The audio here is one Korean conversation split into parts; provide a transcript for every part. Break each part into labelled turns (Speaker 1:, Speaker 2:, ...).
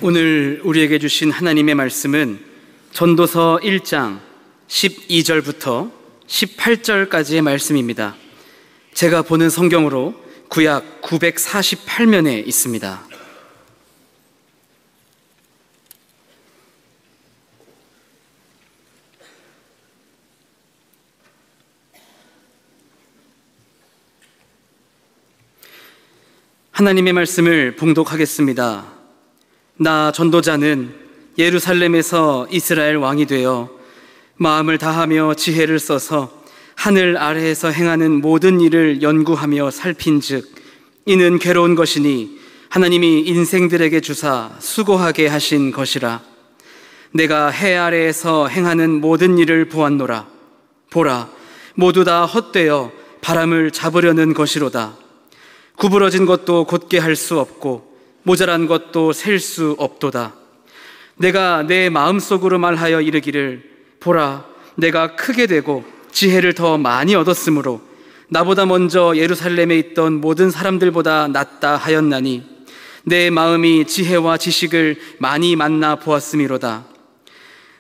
Speaker 1: 오늘 우리에게 주신 하나님의 말씀은 전도서 1장 12절부터 18절까지의 말씀입니다. 제가 보는 성경으로 구약 948면에 있습니다. 하나님의 말씀을 봉독하겠습니다. 나 전도자는 예루살렘에서 이스라엘 왕이 되어 마음을 다하며 지혜를 써서 하늘 아래에서 행하는 모든 일을 연구하며 살핀즉 이는 괴로운 것이니 하나님이 인생들에게 주사 수고하게 하신 것이라. 내가 해 아래에서 행하는 모든 일을 보았노라. 보라, 모두 다 헛되어 바람을 잡으려는 것이로다. 구부러진 것도 곧게 할 수 없고 모자란 것도 셀 수 없도다. 내가 내 마음속으로 말하여 이르기를 보라, 내가 크게 되고 지혜를 더 많이 얻었으므로 나보다 먼저 예루살렘에 있던 모든 사람들보다 낫다 하였나니 내 마음이 지혜와 지식을 많이 만나 보았음이로다.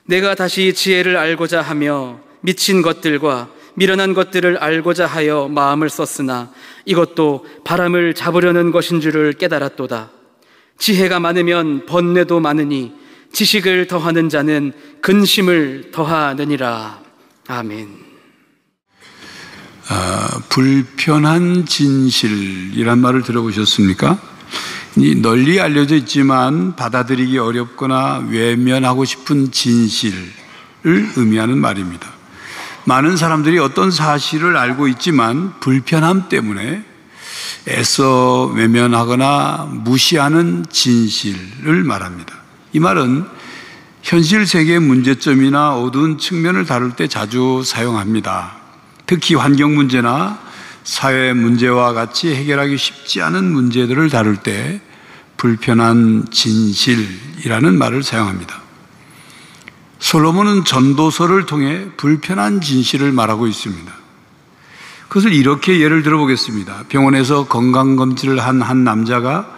Speaker 1: 내가 다시 지혜를 알고자 하며 미친 것들과 미련한 것들을 알고자 하여 마음을 썼으나 이것도 바람을 잡으려는 것인 줄을 깨달았도다. 지혜가 많으면 번뇌도 많으니 지식을 더하는 자는 근심을 더하느니라. 아멘.
Speaker 2: 불편한 진실이란 말을 들어보셨습니까? 널리 알려져 있지만 받아들이기 어렵거나 외면하고 싶은 진실을 의미하는 말입니다. 많은 사람들이 어떤 사실을 알고 있지만 불편함 때문에 애써 외면하거나 무시하는 진실을 말합니다. 이 말은 현실 세계의 문제점이나 어두운 측면을 다룰 때 자주 사용합니다. 특히 환경 문제나 사회 문제와 같이 해결하기 쉽지 않은 문제들을 다룰 때 불편한 진실이라는 말을 사용합니다. 솔로몬은 전도서를 통해 불편한 진실을 말하고 있습니다. 그것을 이렇게 예를 들어보겠습니다. 병원에서 건강검진을 한 남자가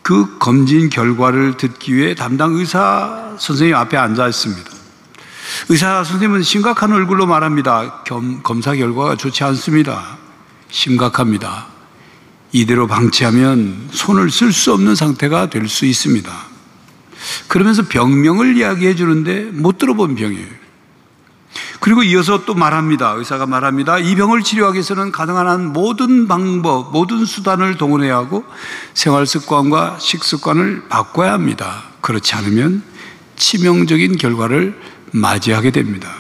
Speaker 2: 그 검진 결과를 듣기 위해 담당 의사 선생님 앞에 앉아 있습니다. 의사 선생님은 심각한 얼굴로 말합니다. 검사 결과가 좋지 않습니다. 심각합니다. 이대로 방치하면 손을 쓸 수 없는 상태가 될 수 있습니다. 그러면서 병명을 이야기해 주는데 못 들어본 병이에요. 그리고 이어서 또 말합니다. 의사가 말합니다. 이 병을 치료하기 위해서는 가능한 한 모든 방법, 모든 수단을 동원해야 하고 생활 습관과 식습관을 바꿔야 합니다. 그렇지 않으면 치명적인 결과를 맞이하게 됩니다.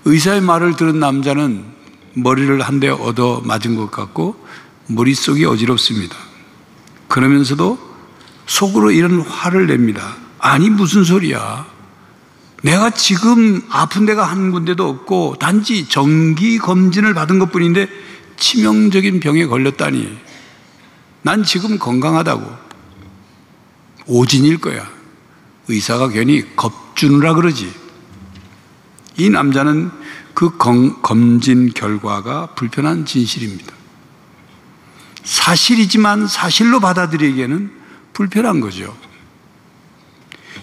Speaker 2: 의사의 말을 들은 남자는 머리를 한 대 얻어 맞은 것 같고 머릿속이 어지럽습니다. 그러면서도 속으로 이런 화를 냅니다. 아니 무슨 소리야. 내가 지금 아픈 데가 한 군데도 없고 단지 정기검진을 받은 것뿐인데 치명적인 병에 걸렸다니. 난 지금 건강하다고. 오진일 거야. 의사가 괜히 겁주느라 그러지. 이 남자는 그 검진 결과가 불편한 진실입니다. 사실이지만 사실로 받아들이기에는 불편한 거죠.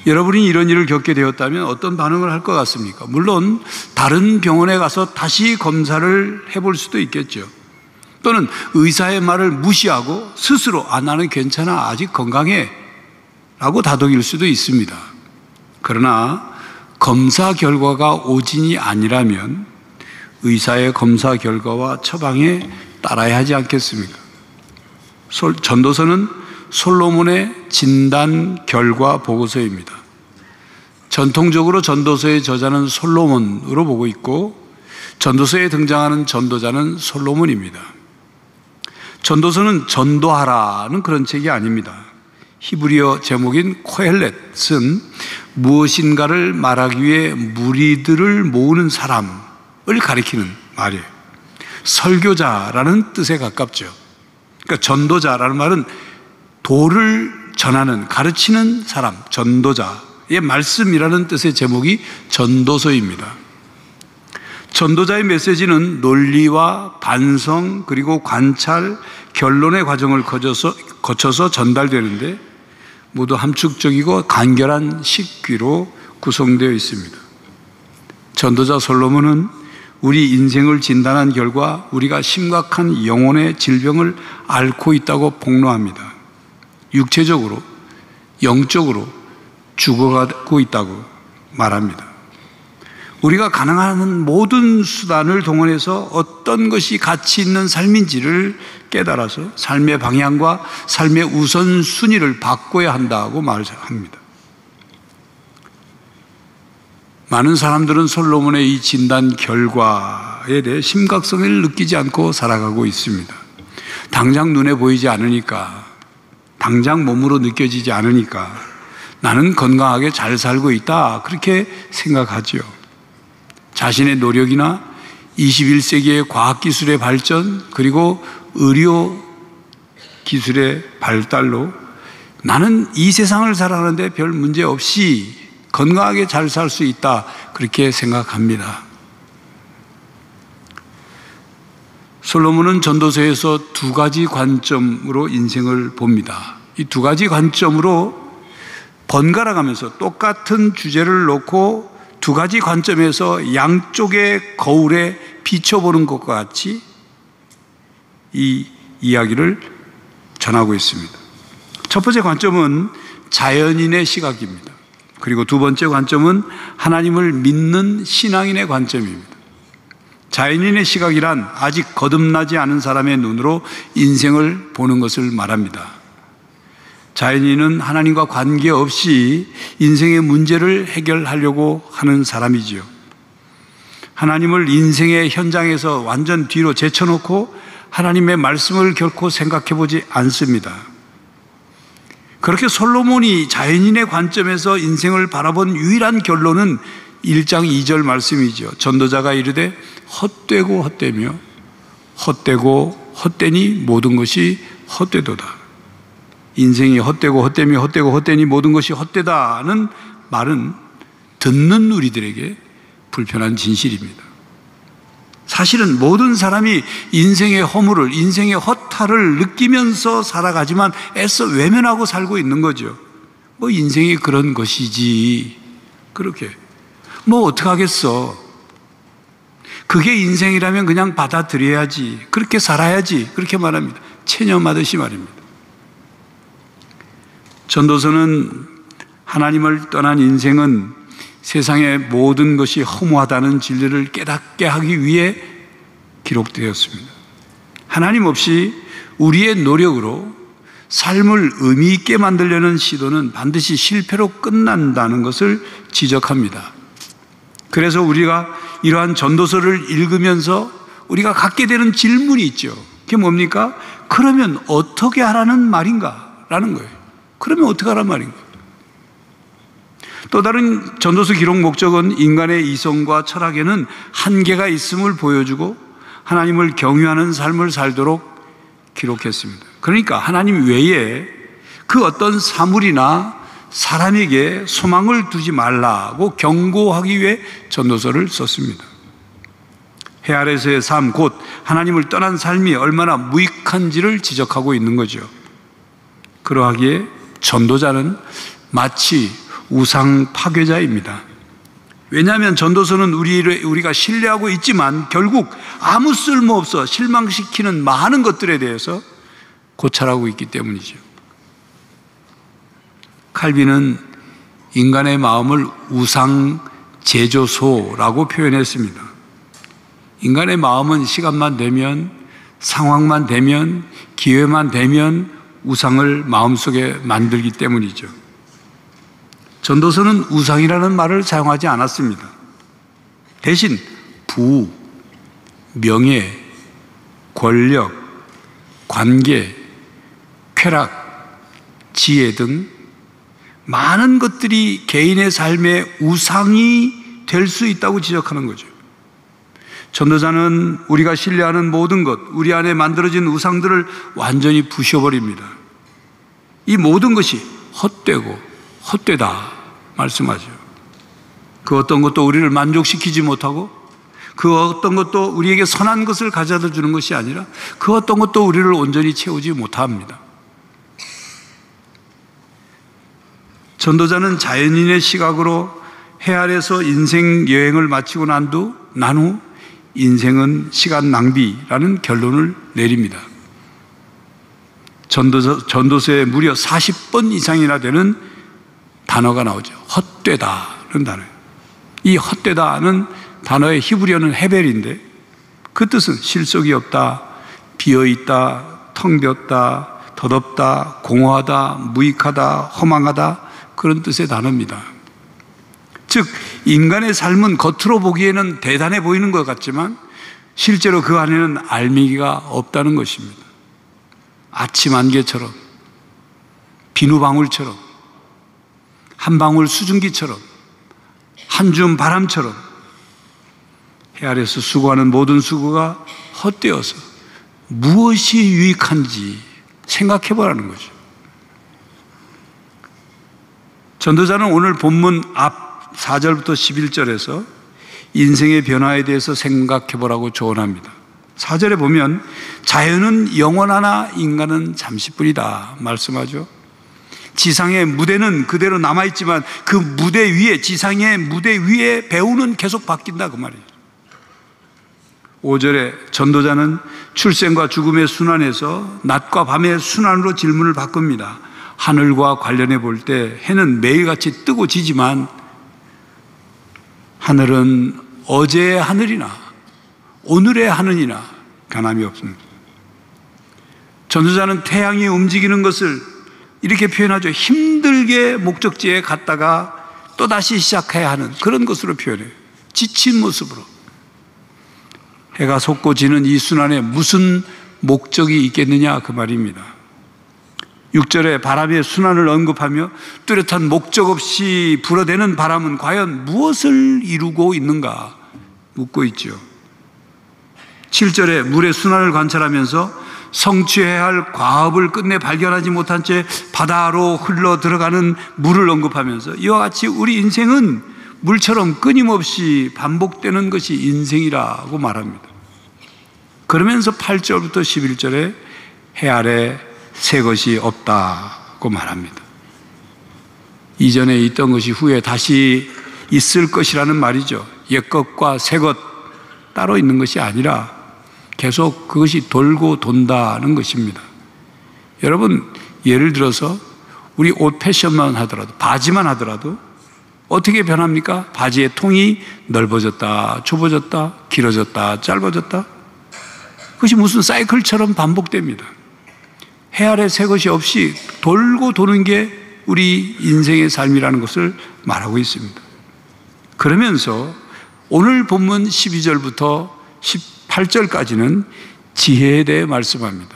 Speaker 2: 여러분이 이런 일을 겪게 되었다면 어떤 반응을 할 것 같습니까? 물론 다른 병원에 가서 다시 검사를 해볼 수도 있겠죠. 또는 의사의 말을 무시하고 스스로 나는 괜찮아, 아직 건강해 라고 다독일 수도 있습니다. 그러나 검사 결과가 오진이 아니라면 의사의 검사 결과와 처방에 따라야 하지 않겠습니까? 전도서는 솔로몬의 진단 결과 보고서입니다. 전통적으로 전도서의 저자는 솔로몬으로 보고 있고 전도서에 등장하는 전도자는 솔로몬입니다. 전도서는 전도하라는 그런 책이 아닙니다. 히브리어 제목인 코헬렛은 무엇인가를 말하기 위해 무리들을 모으는 사람을 가리키는 말이에요. 설교자라는 뜻에 가깝죠. 그러니까 전도자라는 말은 도를 전하는, 가르치는 사람, 전도자의 말씀이라는 뜻의 제목이 전도서입니다. 전도자의 메시지는 논리와 반성 그리고 관찰, 결론의 과정을 거쳐서 전달되는데 모두 함축적이고 간결한 식귀로 구성되어 있습니다. 전도자 솔로몬은 우리 인생을 진단한 결과 우리가 심각한 영혼의 질병을 앓고 있다고 폭로합니다. 육체적으로, 영적으로 죽어가고 있다고 말합니다. 우리가 가능한 모든 수단을 동원해서 어떤 것이 가치 있는 삶인지를 깨달아서 삶의 방향과 삶의 우선순위를 바꿔야 한다고 말합니다. 많은 사람들은 솔로몬의 이 진단 결과에 대해 심각성을 느끼지 않고 살아가고 있습니다. 당장 눈에 보이지 않으니까, 당장 몸으로 느껴지지 않으니까 나는 건강하게 잘 살고 있다, 그렇게 생각하죠. 자신의 노력이나 21세기의 과학기술의 발전, 그리고 의료 기술의 발달로 나는 이 세상을 살아가는데 별 문제 없이 건강하게 잘 살 수 있다, 그렇게 생각합니다. 솔로몬은 전도서에서 두 가지 관점으로 인생을 봅니다. 이 두 가지 관점으로 번갈아가면서 똑같은 주제를 놓고 두 가지 관점에서 양쪽의 거울에 비춰보는 것과 같이 이 이야기를 전하고 있습니다. 첫 번째 관점은 자연인의 시각입니다. 그리고 두 번째 관점은 하나님을 믿는 신앙인의 관점입니다. 자연인의 시각이란 아직 거듭나지 않은 사람의 눈으로 인생을 보는 것을 말합니다. 자연인은 하나님과 관계없이 인생의 문제를 해결하려고 하는 사람이지요. 하나님을 인생의 현장에서 완전 뒤로 제쳐놓고 하나님의 말씀을 결코 생각해 보지 않습니다. 그렇게 솔로몬이 자연인의 관점에서 인생을 바라본 유일한 결론은 1장 2절 말씀이죠. 전도자가 이르되 헛되고 헛되며 헛되고 헛되니 모든 것이 헛되도다. 인생이 헛되고 헛되며 헛되고 헛되니 모든 것이 헛되다는 말은 듣는 우리들에게 불편한 진실입니다. 사실은 모든 사람이 인생의 허물을, 인생의 허탈을 느끼면서 살아가지만 애써 외면하고 살고 있는 거죠. 뭐 인생이 그런 것이지, 그렇게 뭐 어떡하겠어, 그게 인생이라면 그냥 받아들여야지, 그렇게 살아야지, 그렇게 말합니다. 체념하듯이 말입니다. 전도서는 하나님을 떠난 인생은 세상의 모든 것이 허무하다는 진리를 깨닫게 하기 위해 기록되었습니다. 하나님 없이 우리의 노력으로 삶을 의미 있게 만들려는 시도는 반드시 실패로 끝난다는 것을 지적합니다. 그래서 우리가 이러한 전도서를 읽으면서 우리가 갖게 되는 질문이 있죠. 그게 뭡니까? 그러면 어떻게 하라는 말인가? 라는 거예요. 그러면 어떻게 하란 말인가? 또 다른 전도서 기록 목적은 인간의 이성과 철학에는 한계가 있음을 보여주고 하나님을 경유하는 삶을 살도록 기록했습니다. 그러니까 하나님 외에 그 어떤 사물이나 사람에게 소망을 두지 말라고 경고하기 위해 전도서를 썼습니다. 해 아래서의 삶, 곧 하나님을 떠난 삶이 얼마나 무익한지를 지적하고 있는 거죠. 그러하기에 전도자는 마치 우상 파괴자입니다. 왜냐하면 전도서는 우리가 신뢰하고 있지만 결국 아무 쓸모없어 실망시키는 많은 것들에 대해서 고찰하고 있기 때문이죠. 칼빈은 인간의 마음을 우상 제조소라고 표현했습니다. 인간의 마음은 시간만 되면, 상황만 되면, 기회만 되면 우상을 마음속에 만들기 때문이죠. 전도서는 우상이라는 말을 사용하지 않았습니다. 대신 부, 명예, 권력, 관계, 쾌락, 지혜 등 많은 것들이 개인의 삶의 우상이 될 수 있다고 지적하는 거죠. 전도자는 우리가 신뢰하는 모든 것, 우리 안에 만들어진 우상들을 완전히 부셔버립니다. 이 모든 것이 헛되고 헛되다 말씀하죠. 그 어떤 것도 우리를 만족시키지 못하고 그 어떤 것도 우리에게 선한 것을 가져다 주는 것이 아니라 그 어떤 것도 우리를 온전히 채우지 못합니다. 전도자는 자연인의 시각으로 해 아래서 인생 여행을 마치고 난 후 인생은 시간 낭비라는 결론을 내립니다. 전도서에 무려 40번 이상이나 되는 단어가 나오죠. 헛되다는 단어예요. 이 헛되다는 단어의 히브리어는 헤벨인데 그 뜻은 실속이 없다, 비어있다, 텅 비었다, 덧없다, 공허하다, 무익하다, 허망하다, 그런 뜻의 단어입니다. 즉 인간의 삶은 겉으로 보기에는 대단해 보이는 것 같지만 실제로 그 안에는 알맹이가 없다는 것입니다. 아침 안개처럼, 비누방울처럼, 한 방울 수증기처럼, 한 줌 바람처럼 해 아래서 수고하는 모든 수고가 헛되어서 무엇이 유익한지 생각해 보라는 거죠. 전도자는 오늘 본문 앞 4절부터 11절에서 인생의 변화에 대해서 생각해 보라고 조언합니다. 4절에 보면 자연은 영원하나 인간은 잠시뿐이다 말씀하죠. 지상의 무대는 그대로 남아있지만 그 무대 위에, 지상의 무대 위에 배우는 계속 바뀐다 그 말이에요. 5절에 전도자는 출생과 죽음의 순환에서 낮과 밤의 순환으로 질문을 바꿉니다. 하늘과 관련해 볼 때 해는 매일같이 뜨고 지지만 하늘은 어제의 하늘이나 오늘의 하늘이나 변함이 없습니다. 전도자는 태양이 움직이는 것을 이렇게 표현하죠. 힘들게 목적지에 갔다가 또다시 시작해야 하는 그런 것으로 표현해요. 지친 모습으로. 해가 솟고 지는 이 순환에 무슨 목적이 있겠느냐 그 말입니다. 6절에 바람의 순환을 언급하며 뚜렷한 목적 없이 불어대는 바람은 과연 무엇을 이루고 있는가 묻고 있죠. 7절에 물의 순환을 관찰하면서 성취해야 할 과업을 끝내 발견하지 못한 채 바다로 흘러 들어가는 물을 언급하면서 이와 같이 우리 인생은 물처럼 끊임없이 반복되는 것이 인생이라고 말합니다. 그러면서 8절부터 11절에 해 아래 새 것이 없다고 말합니다. 이전에 있던 것이 후에 다시 있을 것이라는 말이죠. 옛것과 새것 따로 있는 것이 아니라 계속 그것이 돌고 돈다는 것입니다. 여러분, 예를 들어서 우리 옷 패션만 하더라도, 바지만 하더라도 어떻게 변합니까? 바지의 통이 넓어졌다, 좁아졌다, 길어졌다, 짧아졌다. 그것이 무슨 사이클처럼 반복됩니다. 해 아래 새 것이 없이 돌고 도는 게 우리 인생의 삶이라는 것을 말하고 있습니다. 그러면서 오늘 본문 12절부터 18절까지는 지혜에 대해 말씀합니다.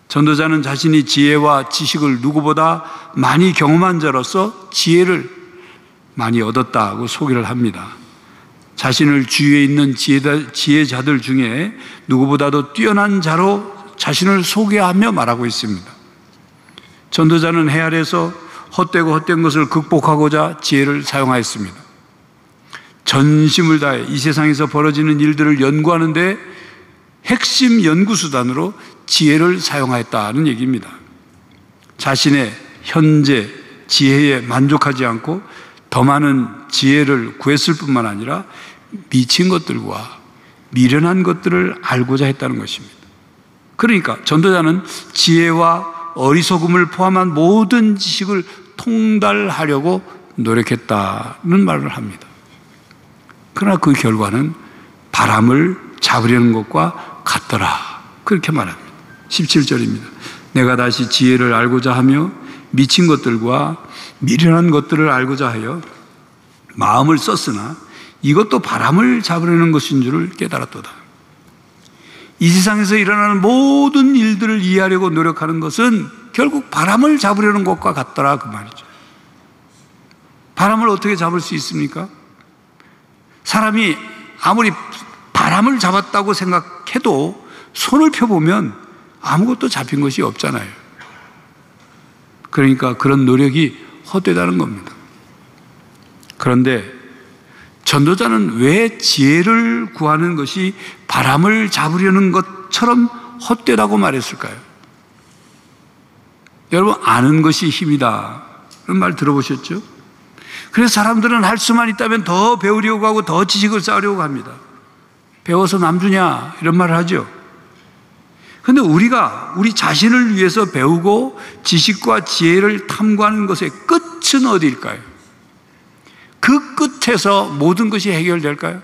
Speaker 2: 전도자는 자신이 지혜와 지식을 누구보다 많이 경험한 자로서 지혜를 많이 얻었다고 소개를 합니다. 자신을 주위에 있는 지혜자들 중에 누구보다도 뛰어난 자로 자신을 소개하며 말하고 있습니다. 전도자는 해 아래서 헛되고 헛된 것을 극복하고자 지혜를 사용하였습니다. 전심을 다해 이 세상에서 벌어지는 일들을 연구하는데 핵심 연구수단으로 지혜를 사용하였다는 얘기입니다. 자신의 현재 지혜에 만족하지 않고 더 많은 지혜를 구했을 뿐만 아니라 미친 것들과 미련한 것들을 알고자 했다는 것입니다. 그러니까 전도자는 지혜와 어리석음을 포함한 모든 지식을 통달하려고 노력했다는 말을 합니다. 그러나 그 결과는 바람을 잡으려는 것과 같더라. 그렇게 말합니다. 17절입니다. 내가 다시 지혜를 알고자 하며 미친 것들과 미련한 것들을 알고자 하여 마음을 썼으나 이것도 바람을 잡으려는 것인 줄을 깨달았도다. 이 세상에서 일어나는 모든 일들을 이해하려고 노력하는 것은 결국 바람을 잡으려는 것과 같더라 그 말이죠. 바람을 어떻게 잡을 수 있습니까? 사람이 아무리 바람을 잡았다고 생각해도 손을 펴보면 아무것도 잡힌 것이 없잖아요. 그러니까 그런 노력이 헛되다는 겁니다. 그런데 전도자는 왜 지혜를 구하는 것이 바람을 잡으려는 것처럼 헛되다고 말했을까요? 여러분, 아는 것이 힘이다. 그런 말 들어보셨죠? 그래서 사람들은 할 수만 있다면 더 배우려고 하고 더 지식을 쌓으려고 합니다. 배워서 남주냐 이런 말을 하죠. 그런데 우리가 우리 자신을 위해서 배우고 지식과 지혜를 탐구하는 것의 끝은 어디일까요? 그 끝에서 모든 것이 해결될까요?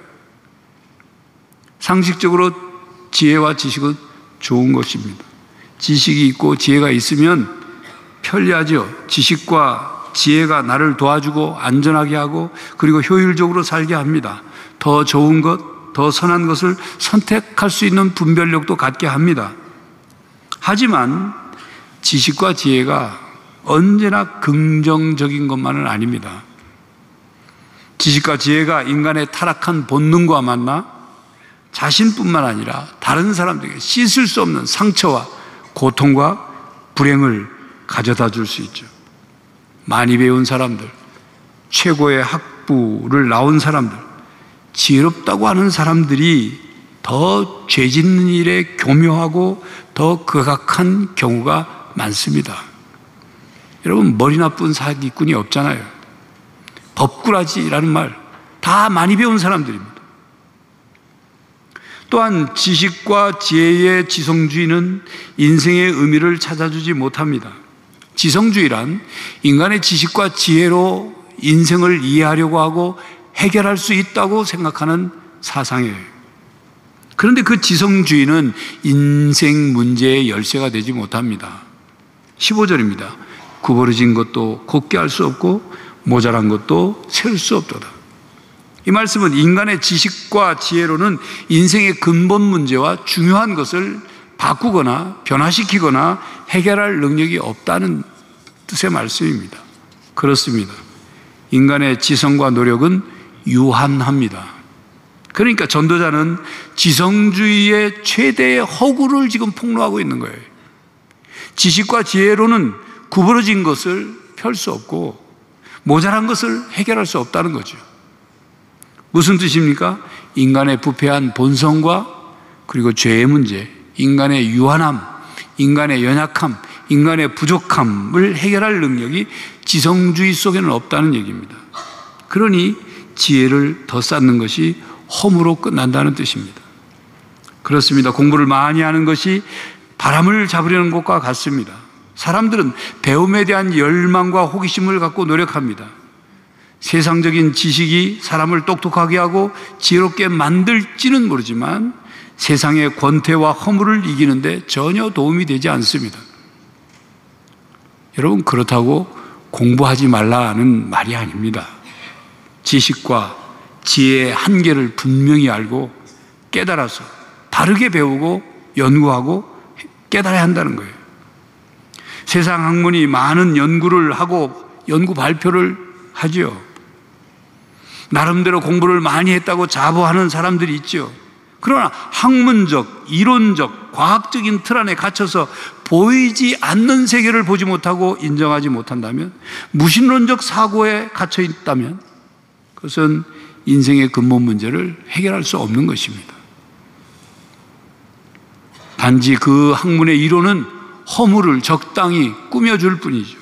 Speaker 2: 상식적으로 지혜와 지식은 좋은 것입니다. 지식이 있고 지혜가 있으면 편리하죠. 지식과 지혜가 나를 도와주고 안전하게 하고 그리고 효율적으로 살게 합니다. 더 좋은 것, 더 선한 것을 선택할 수 있는 분별력도 갖게 합니다. 하지만 지식과 지혜가 언제나 긍정적인 것만은 아닙니다. 지식과 지혜가 인간의 타락한 본능과 만나 자신뿐만 아니라 다른 사람들에게 씻을 수 없는 상처와 고통과 불행을 가져다 줄 수 있죠. 많이 배운 사람들, 최고의 학부를 나온 사람들, 지혜롭다고 하는 사람들이 더 죄 짓는 일에 교묘하고 더 극악한 경우가 많습니다. 여러분, 머리 나쁜 사기꾼이 없잖아요. 법꾸라지라는 말, 다 많이 배운 사람들입니다. 또한 지식과 지혜의 지성주의는 인생의 의미를 찾아주지 못합니다. 지성주의란 인간의 지식과 지혜로 인생을 이해하려고 하고 해결할 수 있다고 생각하는 사상이에요. 그런데 그 지성주의는 인생 문제의 열쇠가 되지 못합니다. 15절입니다. 구부러진 것도 곱게 할 수 없고 모자란 것도 세울 수 없도다. 이 말씀은 인간의 지식과 지혜로는 인생의 근본 문제와 중요한 것을 바꾸거나 변화시키거나 해결할 능력이 없다는 뜻의 말씀입니다. 그렇습니다. 인간의 지성과 노력은 유한합니다. 그러니까 전도자는 지성주의의 최대의 허구를 지금 폭로하고 있는 거예요. 지식과 지혜로는 구부러진 것을 펼 수 없고 모자란 것을 해결할 수 없다는 거죠. 무슨 뜻입니까? 인간의 부패한 본성과 그리고 죄의 문제, 인간의 유한함, 인간의 연약함, 인간의 부족함을 해결할 능력이 지성주의 속에는 없다는 얘기입니다. 그러니 지혜를 더 쌓는 것이 허무로 끝난다는 뜻입니다. 그렇습니다. 공부를 많이 하는 것이 바람을 잡으려는 것과 같습니다. 사람들은 배움에 대한 열망과 호기심을 갖고 노력합니다. 세상적인 지식이 사람을 똑똑하게 하고 지혜롭게 만들지는 모르지만 세상의 권태와 허물을 이기는데 전혀 도움이 되지 않습니다. 여러분, 그렇다고 공부하지 말라는 말이 아닙니다. 지식과 지혜의 한계를 분명히 알고 깨달아서 바르게 배우고 연구하고 깨달아야 한다는 거예요. 세상 학문이 많은 연구를 하고 연구 발표를 하죠. 나름대로 공부를 많이 했다고 자부하는 사람들이 있죠. 그러나 학문적, 이론적, 과학적인 틀 안에 갇혀서 보이지 않는 세계를 보지 못하고 인정하지 못한다면, 무신론적 사고에 갇혀 있다면 그것은 인생의 근본 문제를 해결할 수 없는 것입니다. 단지 그 학문의 이론은 허물을 적당히 꾸며줄 뿐이죠.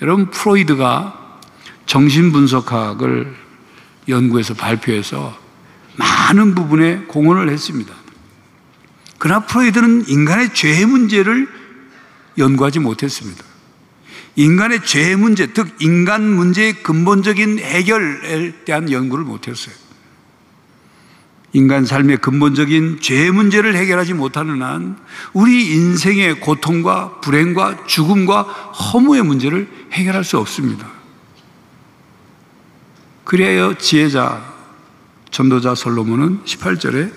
Speaker 2: 여러분, 프로이드가 정신분석학을 연구해서 발표해서 많은 부분에 공헌을 했습니다. 그러나 프로이드는 인간의 죄의 문제를 연구하지 못했습니다. 인간의 죄의 문제, 즉 인간 문제의 근본적인 해결에 대한 연구를 못했어요. 인간 삶의 근본적인 죄의 문제를 해결하지 못하는 한 우리 인생의 고통과 불행과 죽음과 허무의 문제를 해결할 수 없습니다. 그래야 지혜자, 전도자 솔로몬은 18절에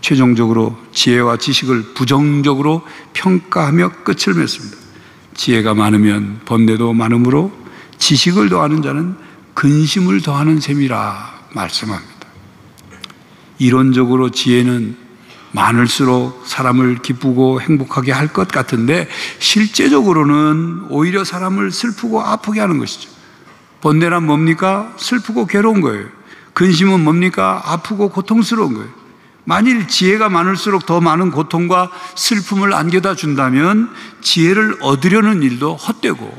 Speaker 2: 최종적으로 지혜와 지식을 부정적으로 평가하며 끝을 맺습니다. 지혜가 많으면 번뇌도 많으므로 지식을 더하는 자는 근심을 더하는 셈이라 말씀합니다. 이론적으로 지혜는 많을수록 사람을 기쁘고 행복하게 할 것 같은데 실제적으로는 오히려 사람을 슬프고 아프게 하는 것이죠. 번뇌란 뭡니까? 슬프고 괴로운 거예요. 근심은 뭡니까? 아프고 고통스러운 거예요. 만일 지혜가 많을수록 더 많은 고통과 슬픔을 안겨다 준다면 지혜를 얻으려는 일도 헛되고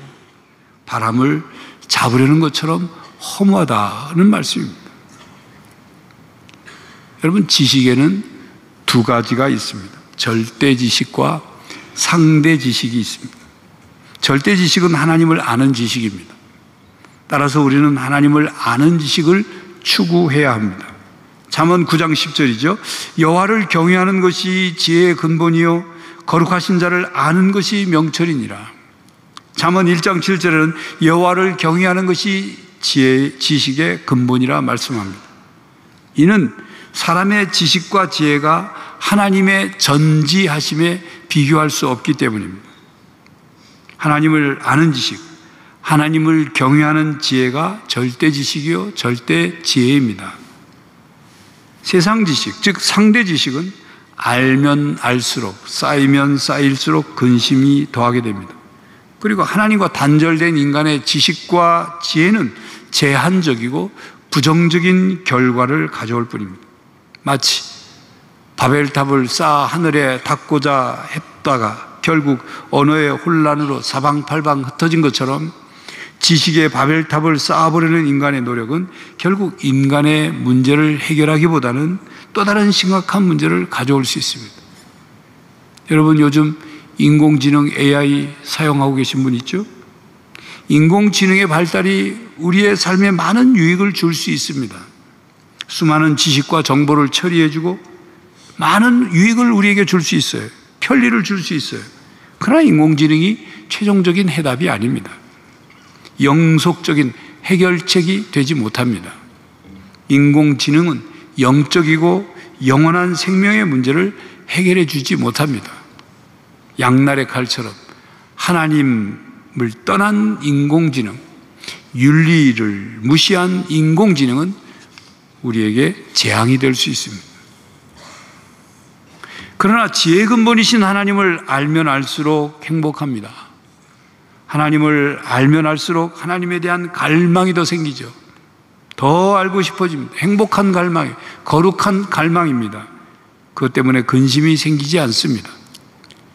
Speaker 2: 바람을 잡으려는 것처럼 허무하다는 말씀입니다. 여러분, 지식에는 두 가지가 있습니다. 절대 지식과 상대 지식이 있습니다. 절대 지식은 하나님을 아는 지식입니다. 따라서 우리는 하나님을 아는 지식을 추구해야 합니다. 잠언 9장 10절이죠. 여호와를 경외하는 것이 지혜의 근본이요 거룩하신 자를 아는 것이 명철이니라. 잠언 1장 7절에는 여호와를 경외하는 것이 지식의 근본이라 말씀합니다. 이는 사람의 지식과 지혜가 하나님의 전지하심에 비교할 수 없기 때문입니다. 하나님을 아는 지식, 하나님을 경외하는 지혜가 절대 지식이요 절대 지혜입니다. 세상 지식, 즉 상대 지식은 알면 알수록, 쌓이면 쌓일수록 근심이 더하게 됩니다. 그리고 하나님과 단절된 인간의 지식과 지혜는 제한적이고 부정적인 결과를 가져올 뿐입니다. 마치 바벨탑을 쌓아 하늘에 닿고자 했다가 결국 언어의 혼란으로 사방팔방 흩어진 것처럼 지식의 바벨탑을 쌓아보려는 인간의 노력은 결국 인간의 문제를 해결하기보다는 또 다른 심각한 문제를 가져올 수 있습니다. 여러분, 요즘 인공지능 AI 사용하고 계신 분 있죠? 인공지능의 발달이 우리의 삶에 많은 유익을 줄 수 있습니다. 수많은 지식과 정보를 처리해주고 많은 유익을 우리에게 줄 수 있어요. 편리를 줄 수 있어요. 그러나 인공지능이 최종적인 해답이 아닙니다. 영속적인 해결책이 되지 못합니다. 인공지능은 영적이고 영원한 생명의 문제를 해결해 주지 못합니다. 양날의 칼처럼 하나님을 떠난 인공지능, 윤리를 무시한 인공지능은 우리에게 재앙이 될 수 있습니다. 그러나 지혜의 근본이신 하나님을 알면 알수록 행복합니다. 하나님을 알면 알수록 하나님에 대한 갈망이 더 생기죠. 더 알고 싶어집니다. 행복한 갈망이, 거룩한 갈망입니다. 그것 때문에 근심이 생기지 않습니다.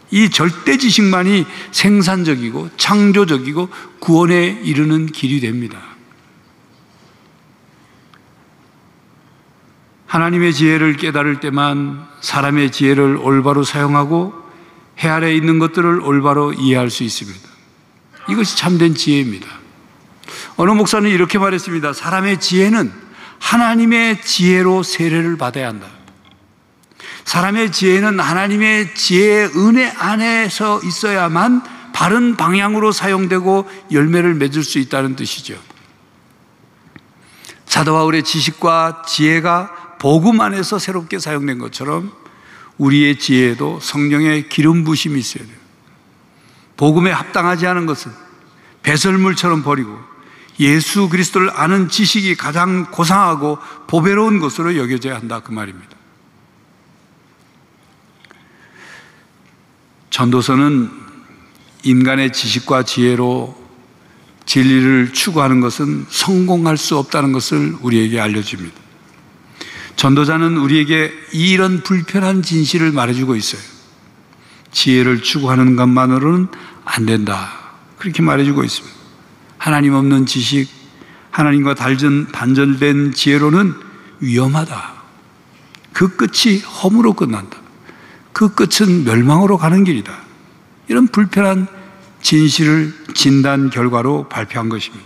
Speaker 2: 이 절대 지식만이 생산적이고 창조적이고 구원에 이르는 길이 됩니다. 하나님의 지혜를 깨달을 때만 사람의 지혜를 올바로 사용하고 해 아래에 있는 것들을 올바로 이해할 수 있습니다. 이것이 참된 지혜입니다. 어느 목사는 이렇게 말했습니다. 사람의 지혜는 하나님의 지혜로 세례를 받아야 한다. 사람의 지혜는 하나님의 지혜의 은혜 안에서 있어야만 바른 방향으로 사용되고 열매를 맺을 수 있다는 뜻이죠. 사도 바울의 지식과 지혜가 복음 안에서 새롭게 사용된 것처럼 우리의 지혜에도 성령의 기름 부심이 있어야 돼요. 복음에 합당하지 않은 것은 배설물처럼 버리고 예수 그리스도를 아는 지식이 가장 고상하고 보배로운 것으로 여겨져야 한다, 그 말입니다. 전도서는 인간의 지식과 지혜로 진리를 추구하는 것은 성공할 수 없다는 것을 우리에게 알려줍니다. 전도자는 우리에게 이런 불편한 진실을 말해주고 있어요. 지혜를 추구하는 것만으로는 안 된다, 그렇게 말해주고 있습니다. 하나님 없는 지식, 하나님과 단절된 지혜로는 위험하다. 그 끝이 허무로 끝난다. 그 끝은 멸망으로 가는 길이다. 이런 불편한 진실을 진단 결과로 발표한 것입니다.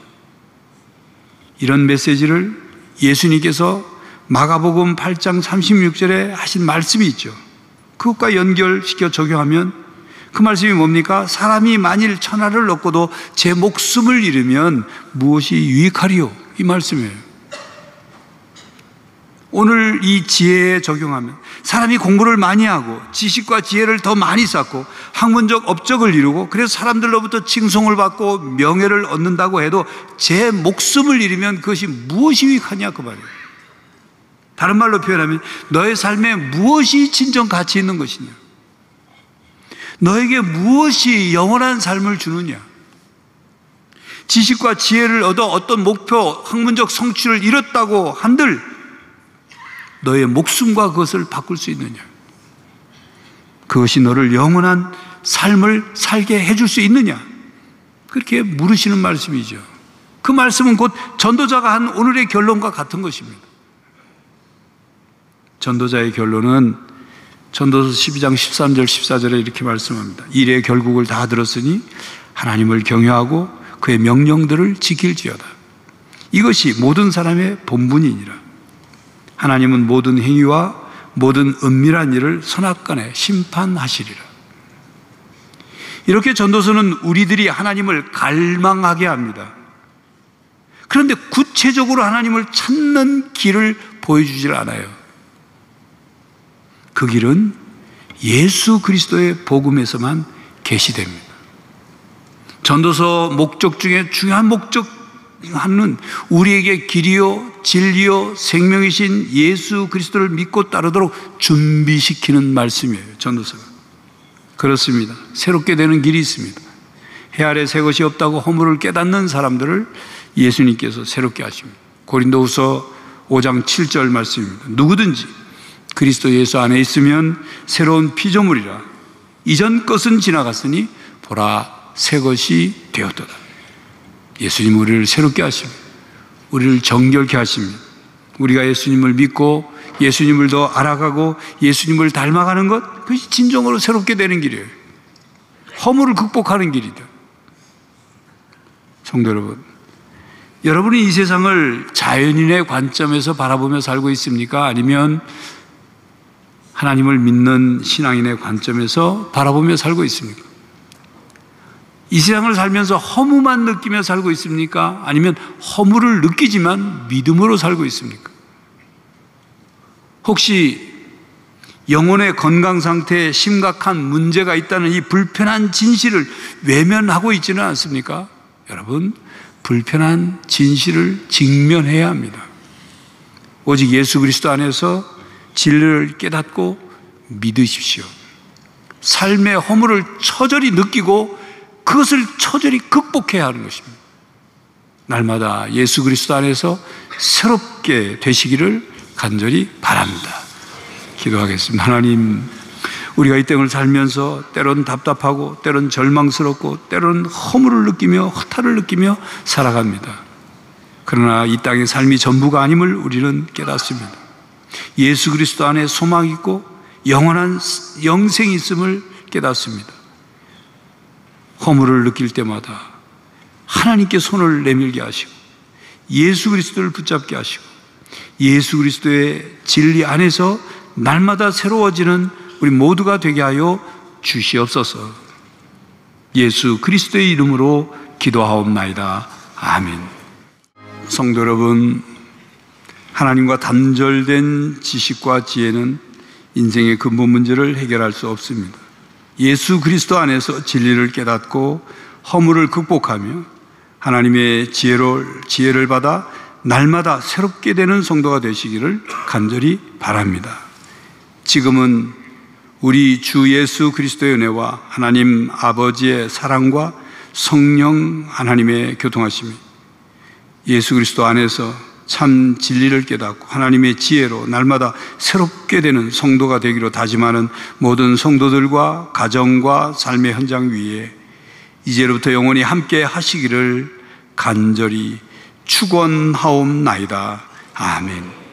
Speaker 2: 이런 메시지를 예수님께서 마가복음 8장 36절에 하신 말씀이 있죠. 그것과 연결시켜 적용하면 그 말씀이 뭡니까? 사람이 만일 천하를 얻고도 제 목숨을 잃으면 무엇이 유익하리요? 이 말씀이에요. 오늘 이 지혜에 적용하면 사람이 공부를 많이 하고 지식과 지혜를 더 많이 쌓고 학문적 업적을 이루고 그래서 사람들로부터 칭송을 받고 명예를 얻는다고 해도 제 목숨을 잃으면 그것이 무엇이 유익하냐, 그 말이에요. 다른 말로 표현하면 너의 삶에 무엇이 진정 가치 있는 것이냐, 너에게 무엇이 영원한 삶을 주느냐. 지식과 지혜를 얻어 어떤 목표, 학문적 성취를 이뤘다고 한들 너의 목숨과 그것을 바꿀 수 있느냐, 그것이 너를 영원한 삶을 살게 해줄 수 있느냐, 그렇게 물으시는 말씀이죠. 그 말씀은 곧 전도자가 한 오늘의 결론과 같은 것입니다. 전도자의 결론은 전도서 12장 13절 14절에 이렇게 말씀합니다. 일의 결국을 다 들었으니 하나님을 경외하고 그의 명령들을 지킬지어다. 이것이 모든 사람의 본분이니라. 하나님은 모든 행위와 모든 은밀한 일을 선악간에 심판하시리라. 이렇게 전도서는 우리들이 하나님을 갈망하게 합니다. 그런데 구체적으로 하나님을 찾는 길을 보여주질 않아요. 그 길은 예수 그리스도의 복음에서만 계시됩니다. 전도서 목적 중에 중요한 목적 하나는 우리에게 길이요 진리요 생명이신 예수 그리스도를 믿고 따르도록 준비시키는 말씀이에요. 전도서가. 그렇습니다. 새롭게 되는 길이 있습니다. 해 아래 새 것이 없다고 허물을 깨닫는 사람들을 예수님께서 새롭게 하십니다. 고린도후서 5장 7절 말씀입니다. 누구든지 그리스도 예수 안에 있으면 새로운 피조물이라. 이전 것은 지나갔으니 보라 새 것이 되었도다. 예수님 우리를 새롭게 하십니다. 우리를 정결케 하십니다. 우리가 예수님을 믿고 예수님을 더 알아가고 예수님을 닮아가는 것, 그것이 진정으로 새롭게 되는 길이에요. 허물을 극복하는 길이다. 성도 여러분, 여러분이 이 세상을 자연인의 관점에서 바라보며 살고 있습니까? 아니면 하나님을 믿는 신앙인의 관점에서 바라보며 살고 있습니까? 이 세상을 살면서 허무만 느끼며 살고 있습니까? 아니면 허무를 느끼지만 믿음으로 살고 있습니까? 혹시 영혼의 건강 상태에 심각한 문제가 있다는 이 불편한 진실을 외면하고 있지는 않습니까? 여러분, 불편한 진실을 직면해야 합니다. 오직 예수 그리스도 안에서 진리를 깨닫고 믿으십시오. 삶의 허물을 처절히 느끼고 그것을 처절히 극복해야 하는 것입니다. 날마다 예수 그리스도 안에서 새롭게 되시기를 간절히 바랍니다. 기도하겠습니다. 하나님, 우리가 이 땅을 살면서 때론 답답하고 때론 절망스럽고 때론 허물을 느끼며 허탈을 느끼며 살아갑니다. 그러나 이 땅의 삶이 전부가 아님을 우리는 깨닫습니다. 예수 그리스도 안에 소망이 있고 영원한 영생이 있음을 깨닫습니다. 허물을 느낄 때마다 하나님께 손을 내밀게 하시고 예수 그리스도를 붙잡게 하시고 예수 그리스도의 진리 안에서 날마다 새로워지는 우리 모두가 되게 하여 주시옵소서. 예수 그리스도의 이름으로 기도하옵나이다. 아멘. 성도 여러분, 하나님과 단절된 지식과 지혜는 인생의 근본 문제를 해결할 수 없습니다. 예수 그리스도 안에서 진리를 깨닫고 허물을 극복하며 하나님의 지혜를 받아 날마다 새롭게 되는 성도가 되시기를 간절히 바랍니다. 지금은 우리 주 예수 그리스도의 은혜와 하나님 아버지의 사랑과 성령 하나님의 교통하심이 예수 그리스도 안에서 참 진리를 깨닫고 하나님의 지혜로 날마다 새롭게 되는 성도가 되기로 다짐하는 모든 성도들과 가정과 삶의 현장 위에 이제로부터 영원히 함께 하시기를 간절히 축원하옵나이다. 아멘.